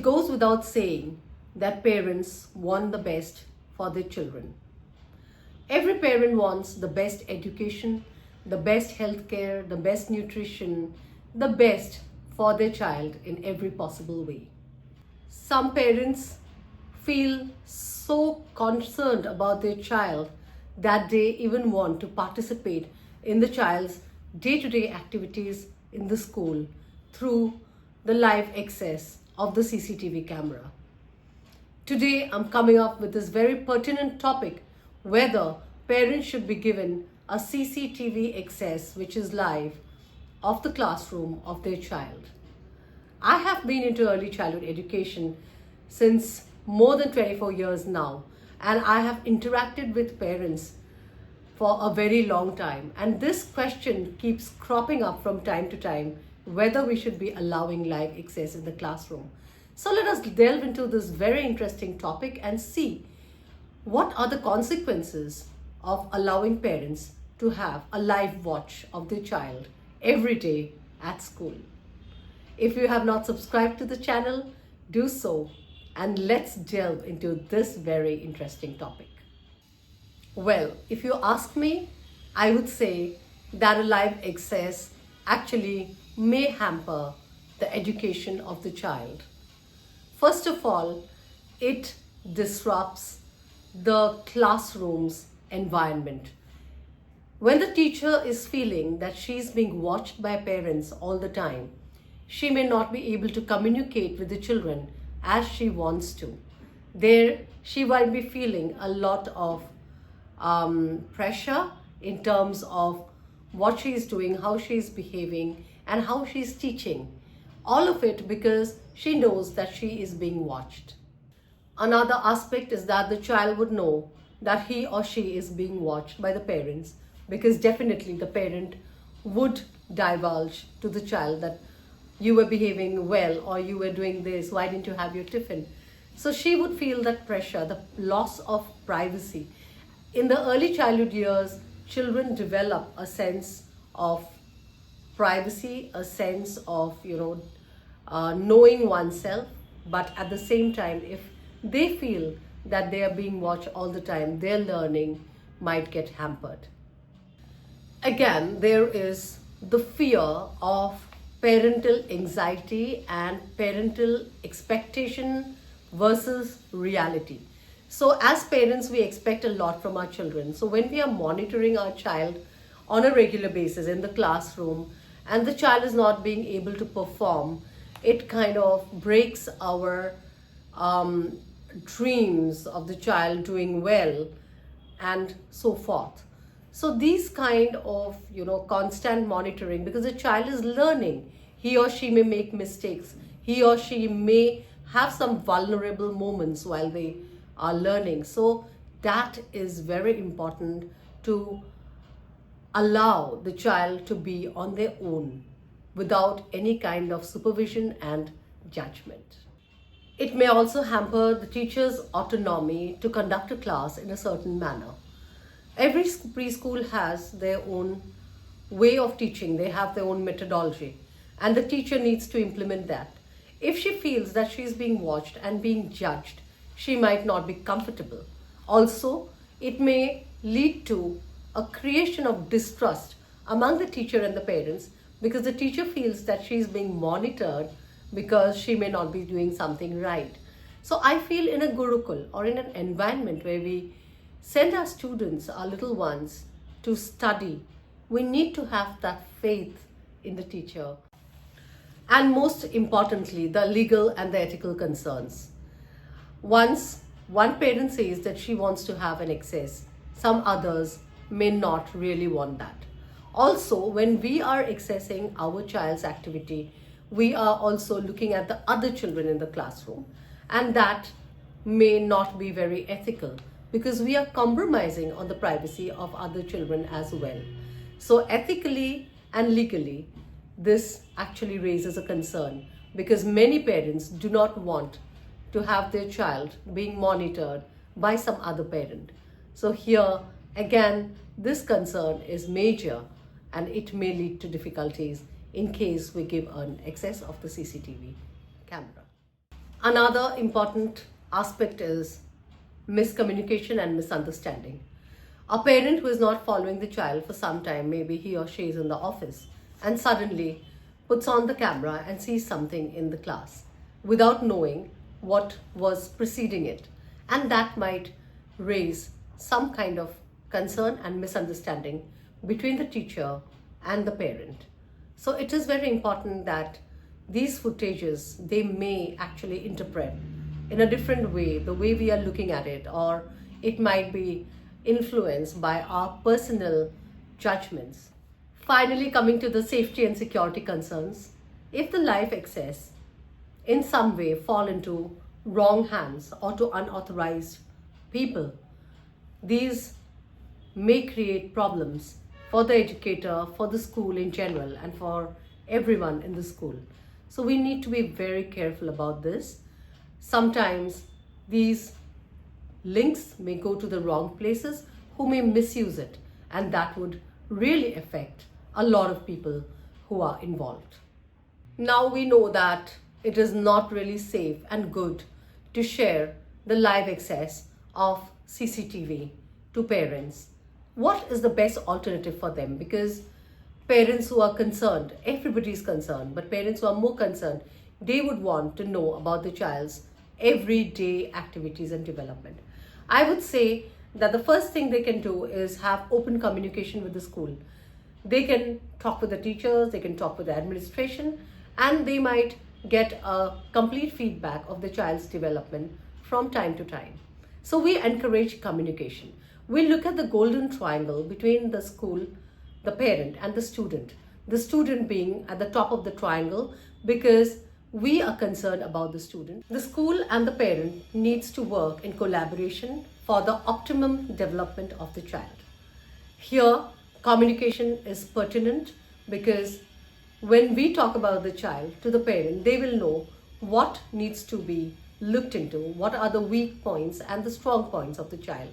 goes without saying that parents want the best for their children. Every parent wants the best education, the best healthcare, the best nutrition, the best for their child in every possible way. Some parents feel so concerned about their child that they even want to participate in the child's day-to-day activities in the school through the live access of the CCTV camera. Today, I'm coming up with this very pertinent topic, whether parents should be given a CCTV access, which is live, of the classroom of their child. I have been into early childhood education since more than 24 years now, and I have interacted with parents for a very long time. And this question keeps cropping up from time to time, whether we should be allowing live access in the classroom. So let us delve into this very interesting topic and see what are the consequences of allowing parents to have a live watch of their child every day at school. If you have not subscribed to the channel, do so, and let's delve into this very interesting topic. Well, if you ask me, I would say that a live access actually may hamper the education of the child. First of all, it disrupts the classroom's environment. When the teacher is feeling that she's being watched by parents all the time, she may not be able to communicate with the children as she wants to. There, she might be feeling a lot of pressure in terms of what she is doing, how she is behaving, and how she is teaching. All of it because she knows that she is being watched. Another aspect is that the child would know that he or she is being watched by the parents, because definitely the parent would divulge to the child that you were behaving well, or you were doing this, why didn't you have your tiffin? So she would feel that pressure, the loss of privacy. In the early childhood years, children develop a sense of privacy, a sense of, knowing oneself, but at the same time, if they feel that they are being watched all the time, their learning might get hampered. Again, there is the fear of parental anxiety and parental expectation versus reality. So as parents, we expect a lot from our children. So when we are monitoring our child on a regular basis in the classroom and the child is not being able to perform, it kind of breaks our dreams of the child doing well and so forth. So these kind of, constant monitoring, because the child is learning, he or she may make mistakes, he or she may have some vulnerable moments while they are learning. So that is very important, to allow the child to be on their own without any kind of supervision and judgment. It may also hamper the teacher's autonomy to conduct a class in a certain manner. Every preschool has their own way of teaching, they have their own methodology, and the teacher needs to implement that. If she feels that she is being watched and being judged, she might not be comfortable. Also, it may lead to a creation of distrust among the teacher and the parents, because the teacher feels that she is being monitored because she may not be doing something right. So I feel in a Gurukul or in an environment where we send our students, our little ones, to study, we need to have that faith in the teacher. And most importantly, the legal and the ethical concerns. Once one parent says that she wants to have an access, some others may not really want that. Also, when we are accessing our child's activity, we are also looking at the other children in the classroom, and that may not be very ethical, because we are compromising on the privacy of other children as well. So ethically and legally, this actually raises a concern, because many parents do not want to have their child being monitored by some other parent. So here again, this concern is major, and it may lead to difficulties in case we give an access of the CCTV camera. Another important aspect is miscommunication and misunderstanding. A parent who is not following the child for some time, maybe he or she is in the office and suddenly puts on the camera and sees something in the class without knowing what was preceding it. And that might raise some kind of concern and misunderstanding between the teacher and the parent. So it is very important that these footages, they may actually interpret in a different way, the way we are looking at it, or it might be influenced by our personal judgments. Finally, coming to the safety and security concerns, if the live access in some way fall into wrong hands or to unauthorized people, these may create problems for the educator, for the school in general, and for everyone in the school. So we need to be very careful about this. Sometimes these links may go to the wrong places who may misuse it, and that would really affect a lot of people who are involved. Now we know that it is not really safe and good to share the live access of CCTV to parents. What is the best alternative for them? Because parents who are concerned, everybody is concerned, but parents who are more concerned, they would want to know about the child's everyday activities and development. I would say that the first thing they can do is have open communication with the school. They can talk with the teachers, they can talk with the administration, and they might get a complete feedback of the child's development from time to time. So we encourage communication. We look at the golden triangle between the school, the parent, and the student being at the top of the triangle because we are concerned about the student. The school and the parent needs to work in collaboration for the optimum development of the child. Here, communication is pertinent because when we talk about the child to the parent, they will know what needs to be looked into, what are the weak points and the strong points of the child.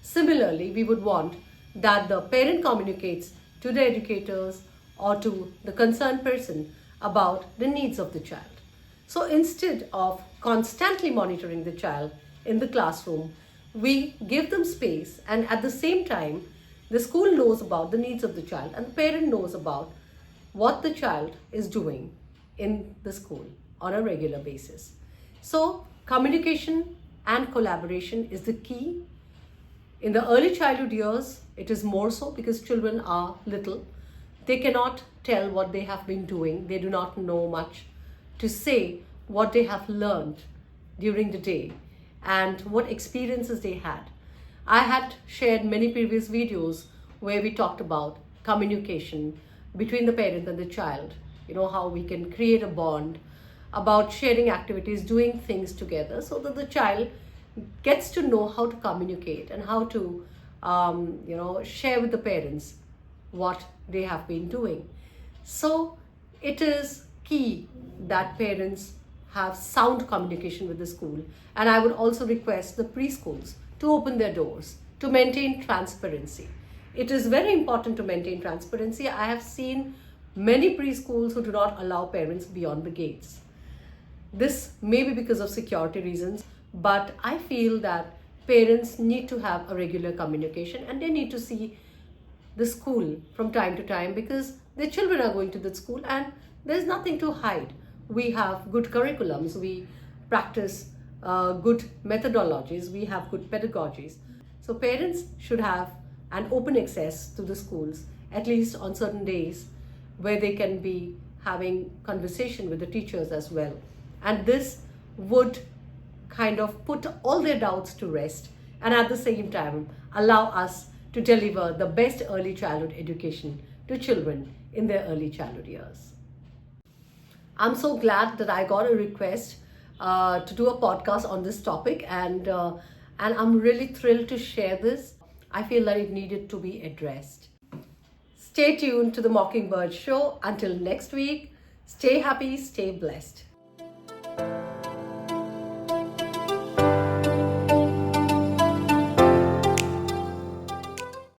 Similarly, we would want that the parent communicates to the educators or to the concerned person about the needs of the child. So instead of constantly monitoring the child in the classroom, we give them space, and at the same time, the school knows about the needs of the child and the parent knows about what the child is doing in the school on a regular basis. So communication and collaboration is the key. In the early childhood years, it is more so because children are little. They cannot tell what they have been doing. They do not know much to say what they have learned during the day and what experiences they had. I had shared many previous videos where we talked about communication between the parent and the child, how we can create a bond, about sharing activities, doing things together so that the child gets to know how to communicate and how to share with the parents what they have been doing. So it is key that parents have sound communication with the school, and I would also request the preschools to open their doors, to maintain transparency. It is very important to maintain transparency. I have seen many preschools who do not allow parents beyond the gates. This may be because of security reasons, but I feel that parents need to have a regular communication and they need to see the school from time to time because their children are going to the school and there's nothing to hide. We have good curriculums, we practice good methodologies, we have good pedagogies. So parents should have an open access to the schools, at least on certain days where they can be having conversation with the teachers as well. And this would kind of put all their doubts to rest and at the same time allow us to deliver the best early childhood education to children in their early childhood years. I'm so glad that I got a request to do a podcast on this topic, and I'm really thrilled to share this. I feel that it needed to be addressed. Stay tuned to the Mockingbird Show. Until next week, stay happy, stay blessed.